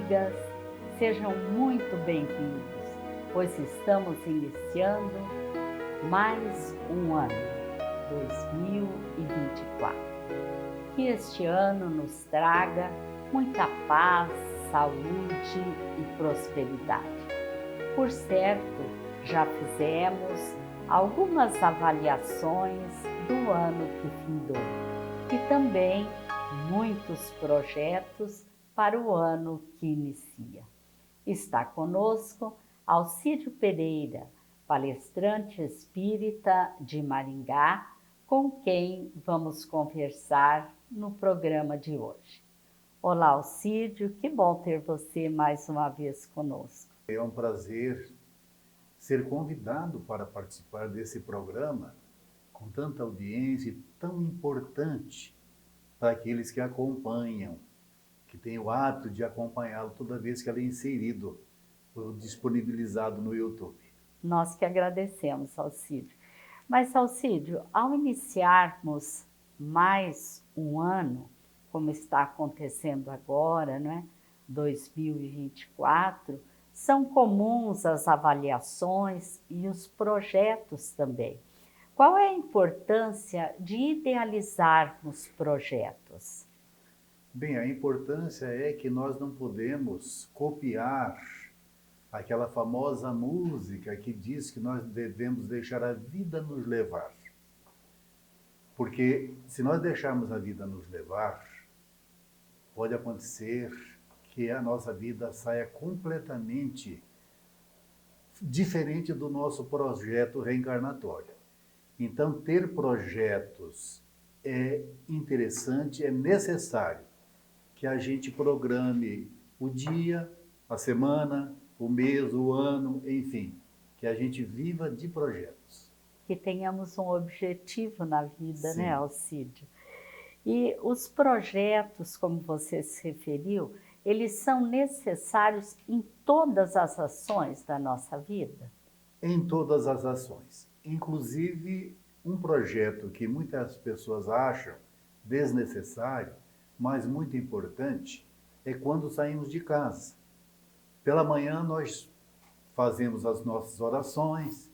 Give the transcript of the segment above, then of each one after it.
amigas, sejam muito bem-vindos, pois estamos iniciando mais um ano, 2024. Que este ano nos traga muita paz, saúde e prosperidade. Por certo, já fizemos algumas avaliações do ano que findou e também muitos projetos para o ano que inicia. Está conosco Alcídio Pereira, palestrante espírita de Maringá, com quem vamos conversar no programa de hoje. Olá, Alcídio, que bom ter você mais uma vez conosco. É um prazer ser convidado para participar desse programa com tanta audiência e tão importante para aqueles que acompanham, que têm o hábito de acompanhá-lo toda vez que ele é inserido ou disponibilizado no YouTube. Nós que agradecemos, Alcídio. Mas, Alcídio, ao iniciarmos mais um ano, como está acontecendo agora, não é? 2024, são comuns as avaliações e os projetos também. Qual é a importância de idealizarmos projetos? Bem, a importância é que nós não podemos copiar aquela famosa música que diz que nós devemos deixar a vida nos levar. Porque se nós deixarmos a vida nos levar, pode acontecer que a nossa vida saia completamente diferente do nosso projeto reencarnatório. Então, ter projetos é interessante, é necessário que a gente programe o dia, a semana, o mês, o ano, enfim, que a gente viva de projetos. Que tenhamos um objetivo na vida, Sim. né, Alcídio? E os projetos, como você se referiu, eles são necessários em todas as ações da nossa vida? Em todas as ações. Inclusive, um projeto que muitas pessoas acham desnecessário, mas muito importante, é quando saímos de casa. Pela manhã nós fazemos as nossas orações.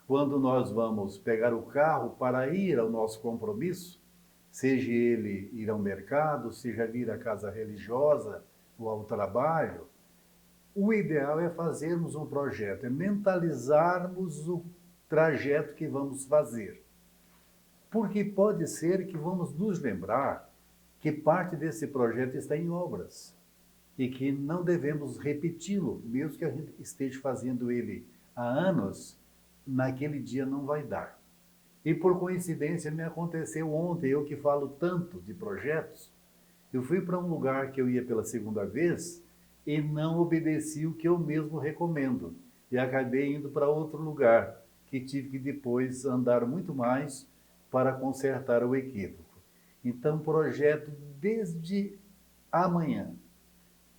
Quando nós vamos pegar o carro para ir ao nosso compromisso, seja ele ir ao mercado, seja vir à casa religiosa ou ao trabalho, o ideal é fazermos um projeto, é mentalizarmos o trajeto que vamos fazer. Porque pode ser que vamos nos lembrar que parte desse projeto está em obras e que não devemos repeti-lo, mesmo que a gente esteja fazendo ele há anos, naquele dia não vai dar. E por coincidência me aconteceu ontem, eu que falo tanto de projetos, eu fui para um lugar que eu ia pela segunda vez e não obedeci o que eu mesmo recomendo. E acabei indo para outro lugar, que tive que depois andar muito mais para consertar o equívoco. Então, projeto desde amanhã,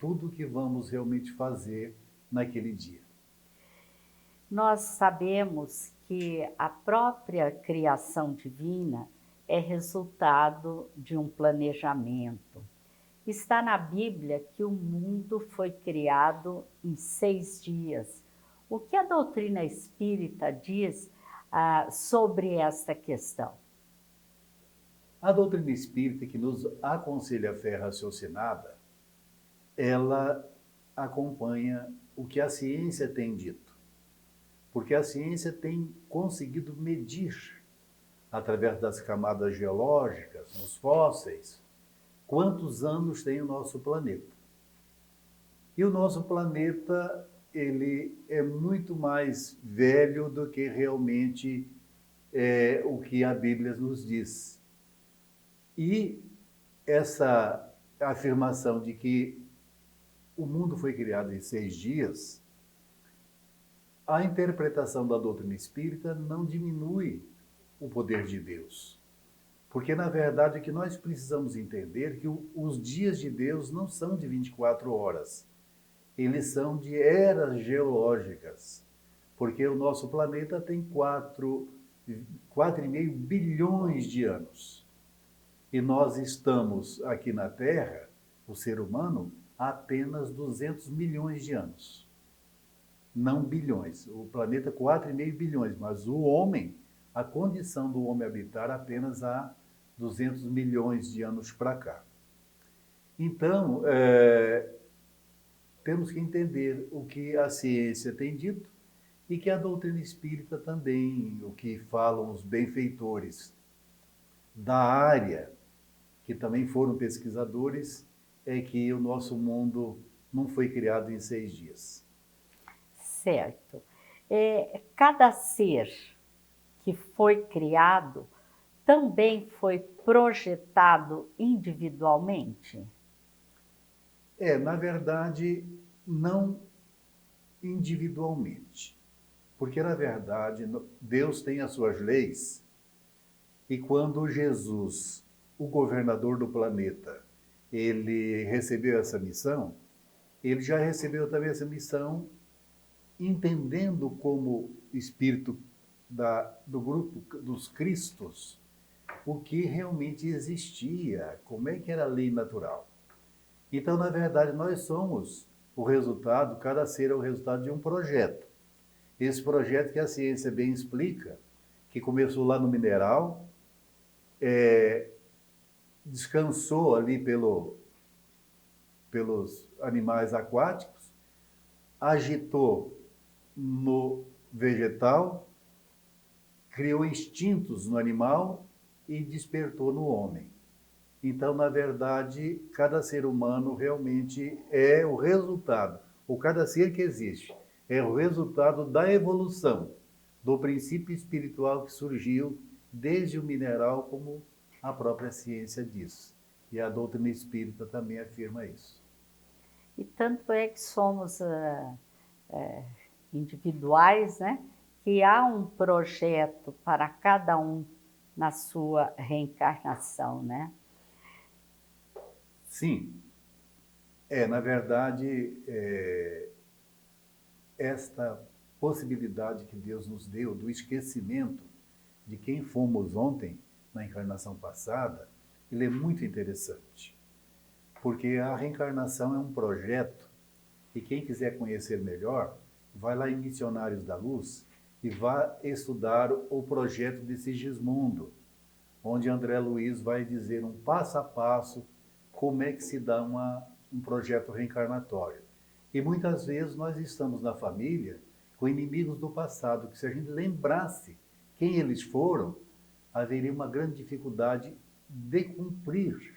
tudo o que vamos realmente fazer naquele dia. Nós sabemos que a própria criação divina é resultado de um planejamento. Está na Bíblia que o mundo foi criado em 6 dias. O que a doutrina espírita diz sobre esta questão? A doutrina espírita, que nos aconselha a fé raciocinada, ela acompanha o que a ciência tem dito. Porque a ciência tem conseguido medir, através das camadas geológicas, nos fósseis, quantos anos tem o nosso planeta. E o nosso planeta, ele é muito mais velho do que realmente o que a Bíblia nos diz. E essa afirmação de que o mundo foi criado em 6 dias, a interpretação da doutrina espírita não diminui o poder de Deus. Porque, na verdade, o que nós precisamos entender é que os dias de Deus não são de 24 horas. Eles são de eras geológicas. Porque o nosso planeta tem 4,5 bilhões de anos. E nós estamos aqui na Terra, o ser humano, há apenas 200 milhões de anos. Não bilhões. O planeta 4,5 bilhões, mas o homem, a condição do homem habitar apenas há 200 milhões de anos para cá. Então, temos que entender o que a ciência tem dito e que a doutrina espírita também, o que falam os benfeitores da área, que também foram pesquisadores, é que o nosso mundo não foi criado em 6 dias. Certo. Cada ser que foi criado também foi projetado individualmente? Na verdade, não individualmente. Porque, na verdade, Deus tem as suas leis e quando Jesus, o governador do planeta, ele recebeu essa missão, ele já recebeu também essa missão entendendo como espírito do grupo dos Cristos o que realmente existia, como é que era a lei natural. Então, na verdade, nós somos o resultado, cada ser é o resultado de um projeto. Esse projeto que a ciência bem explica, que começou lá no mineral, descansou ali pelos animais aquáticos, agitou no vegetal, criou instintos no animal e despertou no homem. Então, na verdade, cada ser humano realmente é o resultado, ou cada ser que existe, é o resultado da evolução, do princípio espiritual que surgiu desde o mineral, como a própria ciência diz. E a doutrina espírita também afirma isso. E tanto é que somos individuais, né? Que há um projeto para cada um na sua reencarnação, né? Sim. Na verdade, esta possibilidade que Deus nos deu do esquecimento de quem fomos ontem, na encarnação passada, ele é muito interessante. Porque a reencarnação é um projeto e quem quiser conhecer melhor, vai lá em Missionários da Luz e vai estudar o projeto de Sigismundo, onde André Luiz vai dizer um passo a passo como é que se dá um projeto reencarnatório. E muitas vezes nós estamos na família com inimigos do passado, que se a gente lembrasse quem eles foram, haveria uma grande dificuldade de cumprir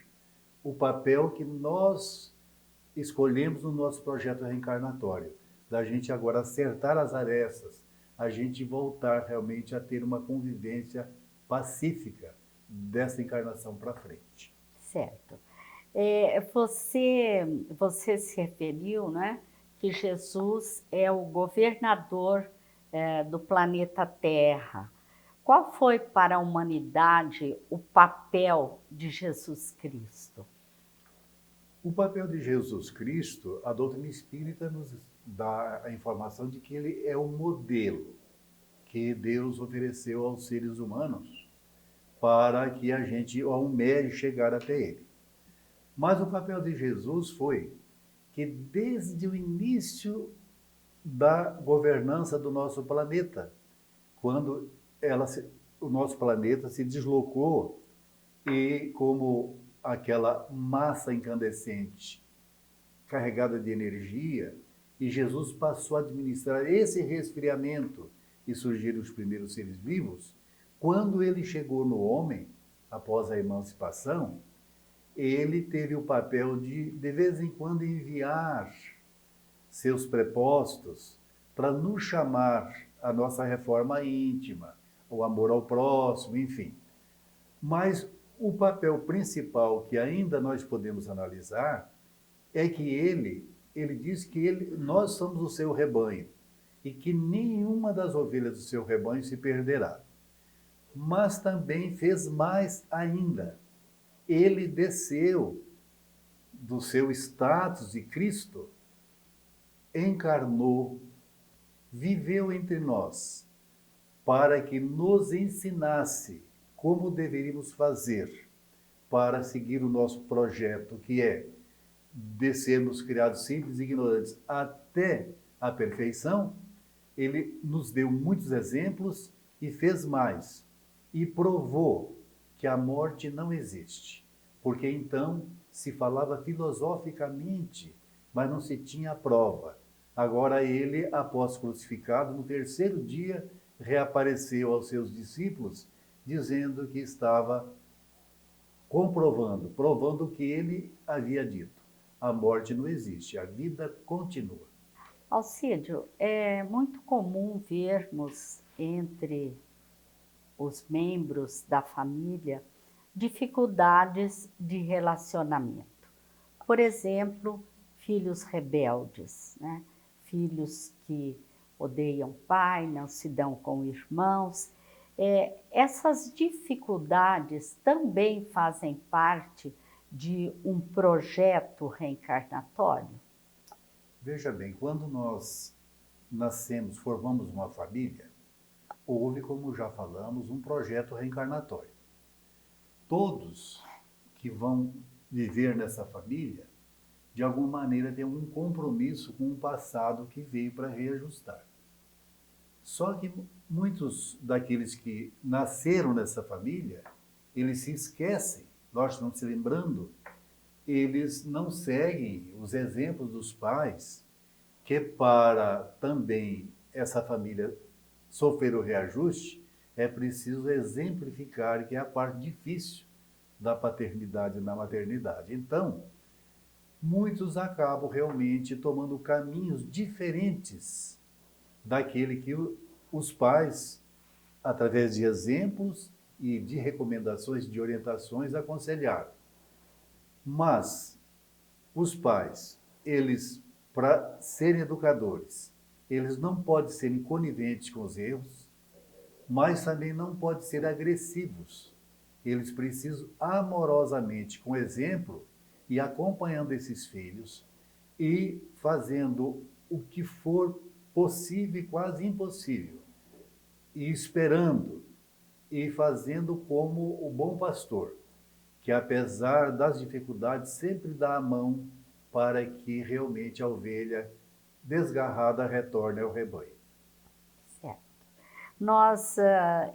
o papel que nós escolhemos no nosso projeto reencarnatório, da gente agora acertar as arestas, a gente voltar realmente a ter uma convivência pacífica dessa encarnação para frente. Certo. Você se referiu, né, que Jesus é o governador do planeta Terra. Qual foi para a humanidade o papel de Jesus Cristo? O papel de Jesus Cristo, a doutrina espírita nos dá a informação de que ele é o modelo que Deus ofereceu aos seres humanos para que a gente almeje chegar até ele. Mas o papel de Jesus foi que desde o início da governança do nosso planeta, quando o nosso planeta se deslocou e como aquela massa incandescente carregada de energia, e Jesus passou a administrar esse resfriamento e surgiram os primeiros seres vivos, quando ele chegou no homem, após a emancipação, ele teve o papel de vez em quando, enviar seus prepostos para nos chamar à nossa reforma íntima, o amor ao próximo, enfim. Mas o papel principal que ainda nós podemos analisar é que ele diz que nós somos o seu rebanho e que nenhuma das ovelhas do seu rebanho se perderá. Mas também fez mais ainda. Ele desceu do seu status de Cristo, encarnou, viveu entre nós, para que nos ensinasse como deveríamos fazer para seguir o nosso projeto, que é de sermos criados simples e ignorantes até a perfeição, ele nos deu muitos exemplos e fez mais. E provou que a morte não existe. Porque então se falava filosoficamente, mas não se tinha prova. Agora ele, após crucificado, no terceiro dia, reapareceu aos seus discípulos, dizendo que estava provando o que ele havia dito. A morte não existe, a vida continua. Alcídio, é muito comum vermos entre os membros da família dificuldades de relacionamento. Por exemplo, filhos rebeldes, né? Filhos que odeiam pai, não se dão com irmãos. Essas dificuldades também fazem parte de um projeto reencarnatório? Veja bem, quando nós nascemos, formamos uma família, houve, como já falamos, um projeto reencarnatório. Todos que vão viver nessa família, de alguma maneira, têm um compromisso com o passado que veio para reajustar. Só que muitos daqueles que nasceram nessa família, eles se esquecem, nós não se lembrando, eles não seguem os exemplos dos pais, que para também essa família sofrer o reajuste, é preciso exemplificar que é a parte difícil da paternidade e da maternidade. Então, muitos acabam realmente tomando caminhos diferentes daquele que os pais, através de exemplos e de recomendações, de orientações, aconselharam. Mas os pais, eles, para serem educadores, eles não podem ser coniventes com os erros, mas também não podem ser agressivos. Eles precisam amorosamente, com exemplo, e acompanhando esses filhos e fazendo o que for possível e quase impossível, e esperando e fazendo como o bom pastor, que apesar das dificuldades sempre dá a mão para que realmente a ovelha desgarrada retorne ao rebanho. Certo. Nós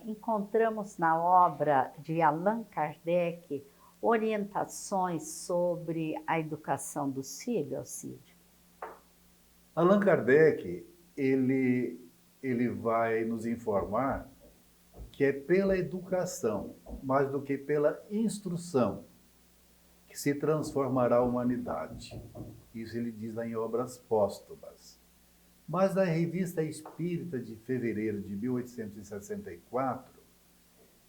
encontramos na obra de Allan Kardec orientações sobre a educação dos filhos, Alcídio? Allan Kardec, ele vai nos informar que é pela educação, mais do que pela instrução, que se transformará a humanidade. Isso ele diz lá em Obras Póstumas. Mas na Revista Espírita de fevereiro de 1864,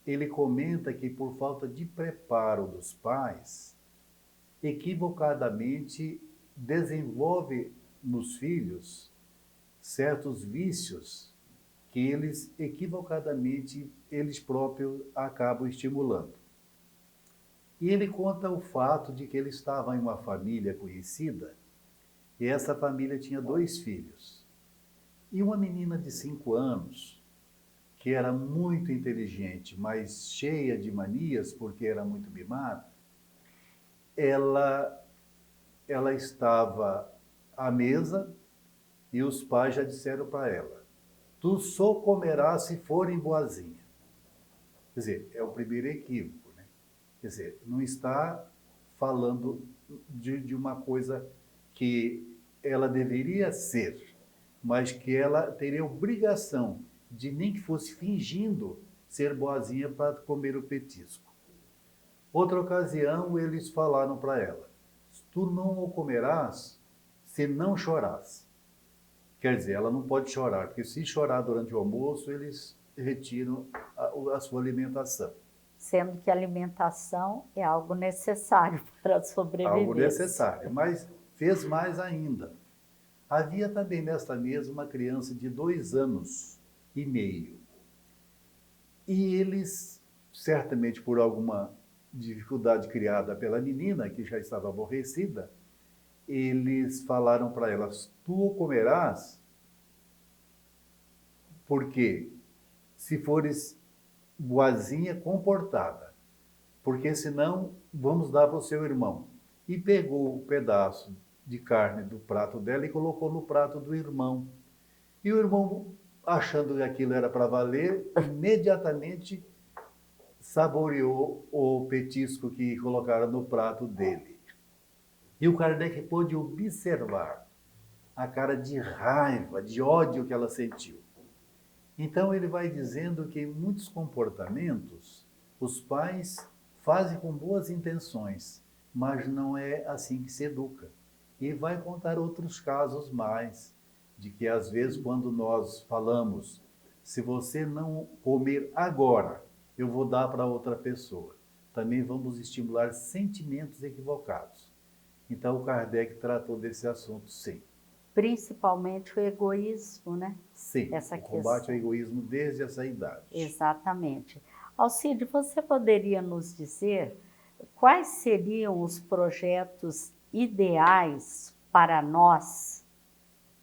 ele comenta que por falta de preparo dos pais, equivocadamente desenvolve nos filhos certos vícios que eles equivocadamente, eles próprios acabam estimulando. E ele conta o fato de que ele estava em uma família conhecida, e essa família tinha 2 filhos. E uma menina de 5 anos, que era muito inteligente, mas cheia de manias, porque era muito mimada, ela estava à mesa e os pais já disseram para ela: tu só comerás se forem boazinha. Quer dizer, é o primeiro equívoco, né? Quer dizer, não está falando de uma coisa que ela deveria ser, mas que ela teria obrigação de, nem que fosse fingindo, ser boazinha para comer o petisco. Outra ocasião, eles falaram para ela: tu não o comerás se não chorás. Quer dizer, ela não pode chorar, porque se chorar durante o almoço, eles retiram a sua alimentação. Sendo que a alimentação é algo necessário para sobreviver. Algo necessário, mas fez mais ainda. Havia também nesta mesa uma criança de 2 anos e meio. E eles, certamente por alguma dificuldade criada pela menina, que já estava aborrecida, eles falaram para elas: tu o comerás, porque se fores boazinha, comportada, porque senão vamos dar para o seu irmão. e pegou o pedaço de carne do prato dela e colocou no prato do irmão. E o irmão, achando que aquilo era para valer, imediatamente saboreou o petisco que colocaram no prato dele. E o Kardec pôde observar a cara de raiva, de ódio que ela sentiu. Então ele vai dizendo que em muitos comportamentos os pais fazem com boas intenções, mas não é assim que se educa. E vai contar outros casos mais, de que às vezes quando nós falamos, se você não comer agora, eu vou dar para outra pessoa. Também vamos estimular sentimentos equivocados. Então o Kardec tratou desse assunto, sim. Principalmente o egoísmo, né? Sim, Essa o combate questão. ao egoísmo desde essa idade. Exatamente. Alcide, você poderia nos dizer quais seriam os projetos ideais para nós,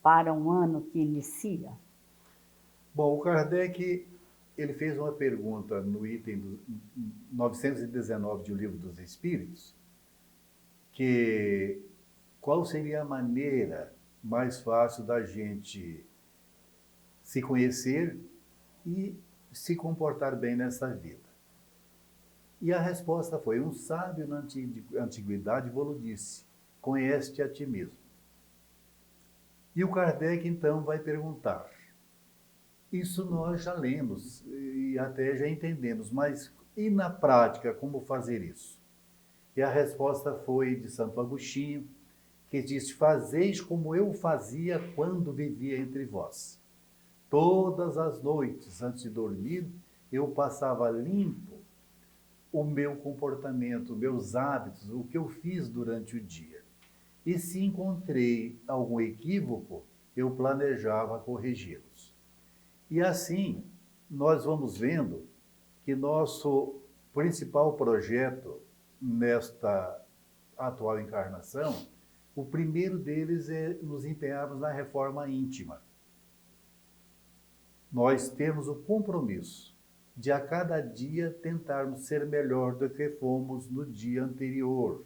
para um ano que inicia? Bom, o Kardec ele fez uma pergunta no item 919 de O Livro dos Espíritos, que qual seria a maneira mais fácil da gente se conhecer e se comportar bem nessa vida. E a resposta foi, um sábio na antiguidade vos disse, conhece-te a ti mesmo. E o Kardec então vai perguntar, isso nós já lemos e até já entendemos, mas e na prática como fazer isso? E a resposta foi de Santo Agostinho, que diz, fazeis como eu fazia quando vivia entre vós. Todas as noites, antes de dormir, eu passava limpo o meu comportamento, meus hábitos, o que eu fiz durante o dia. E se encontrei algum equívoco, eu planejava corrigi-los. E assim, nós vamos vendo que nosso principal projeto nesta atual encarnação, o primeiro deles é nos empenharmos na reforma íntima. Nós temos o compromisso de a cada dia tentarmos ser melhor do que fomos no dia anterior.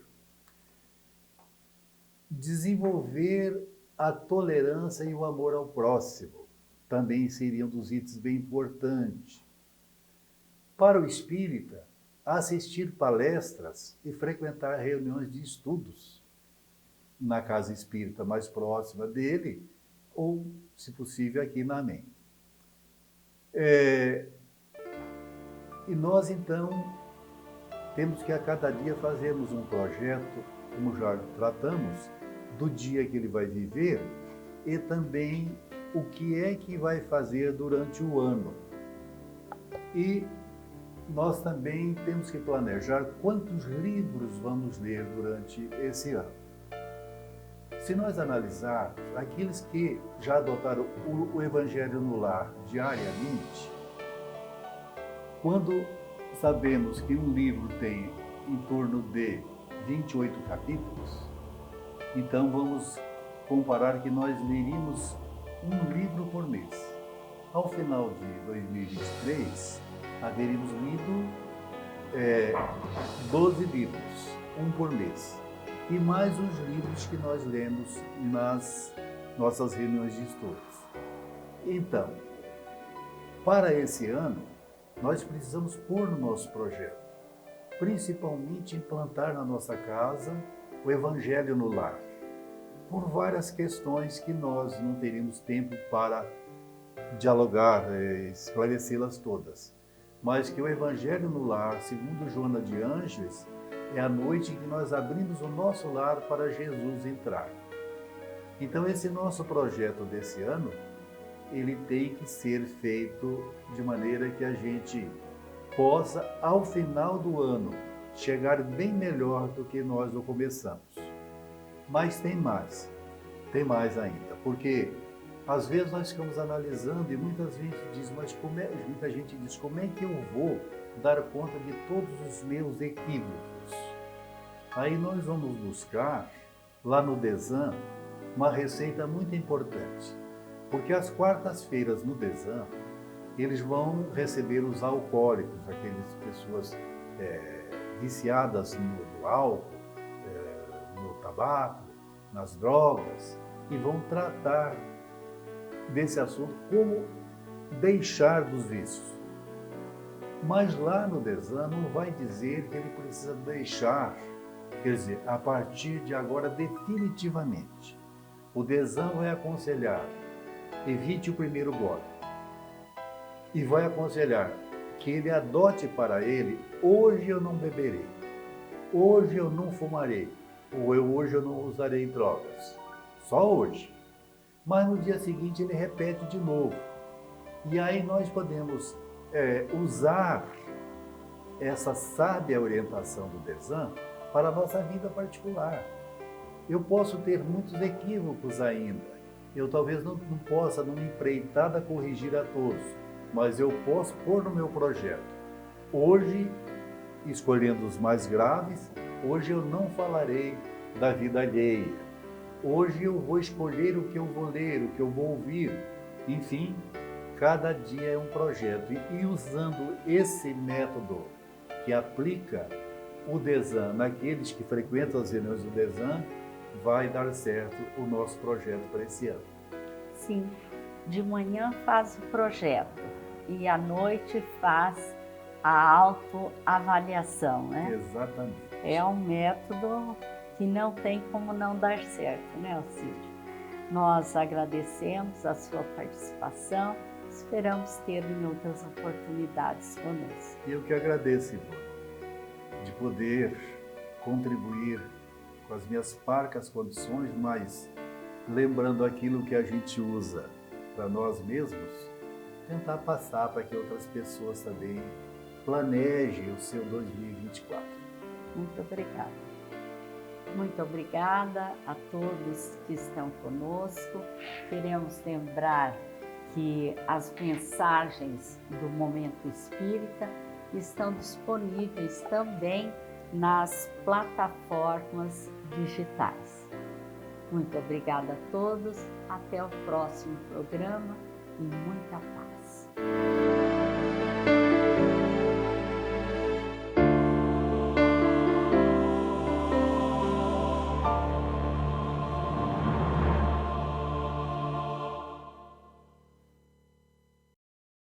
Desenvolver a tolerância e o amor ao próximo também seriam dos itens bem importantes. Para o espírita, assistir palestras e frequentar reuniões de estudos na casa espírita mais próxima dele, ou, se possível, aqui na AMEM. E nós, então, temos que a cada dia fazermos um projeto, como já tratamos, do dia que ele vai viver e também o que é que vai fazer durante o ano. E nós também temos que planejar quantos livros vamos ler durante esse ano. Se nós analisarmos aqueles que já adotaram o Evangelho no Lar diariamente, quando sabemos que um livro tem em torno de 28 capítulos, então vamos comparar que nós leríamos um livro por mês. Ao final de 2023, haveríamos lido 12 livros, um por mês. E mais os livros que nós lemos nas nossas reuniões de estudos. Então, para esse ano, nós precisamos pôr no nosso projeto, principalmente implantar na nossa casa o Evangelho no lar, por várias questões que nós não teríamos tempo para dialogar, esclarecê-las todas. Mas que o Evangelho no lar, segundo Joana de Ângeles, é a noite em que nós abrimos o nosso lar para Jesus entrar. Então esse nosso projeto desse ano, ele tem que ser feito de maneira que a gente possa, ao final do ano, chegar bem melhor do que nós o começamos. Mas tem mais ainda, porque às vezes nós ficamos analisando e muita gente diz, como é que eu vou dar conta de todos os meus equívocos? Aí nós vamos buscar, lá no Desan, uma receita muito importante. Porque às quartas-feiras no Desan, eles vão receber os alcoólicos, aquelas pessoas viciadas no álcool, tabaco, nas drogas, e vão tratar desse assunto, como deixar dos vícios. Mas lá no Desan não vai dizer que ele precisa deixar, quer dizer, a partir de agora definitivamente. O Desan vai aconselhar, evite o primeiro gole. E vai aconselhar que ele adote para ele, hoje eu não beberei, hoje eu não fumarei, ou hoje eu não usarei drogas. Só hoje. Mas no dia seguinte ele repete de novo. E aí nós podemos usar essa sábia orientação do Desan para a nossa vida particular. Eu posso ter muitos equívocos ainda. Eu talvez não possa, numa empreitada, corrigir a todos, mas eu posso pôr no meu projeto. Hoje, escolhendo os mais graves, hoje eu não falarei da vida alheia. Hoje eu vou escolher o que eu vou ler, o que eu vou ouvir. Enfim, cada dia é um projeto. E usando esse método que aplica o Desan naqueles que frequentam as reuniões do Desan, vai dar certo o nosso projeto para esse ano. Sim, de manhã faz o projeto e à noite faz a autoavaliação, né? Exatamente. É um método que não tem como não dar certo, né, Alcídio? Nós agradecemos a sua participação, esperamos ter em outras oportunidades conosco. Eu que agradeço, Ivone, de poder contribuir com as minhas parcas condições, mas lembrando aquilo que a gente usa para nós mesmos, tentar passar para que outras pessoas também planejem o seu 2024. Muito obrigada. Muito obrigada a todos que estão conosco. Queremos lembrar que as mensagens do Momento Espírita estão disponíveis também nas plataformas digitais. Muito obrigada a todos. Até o próximo programa e muita paz.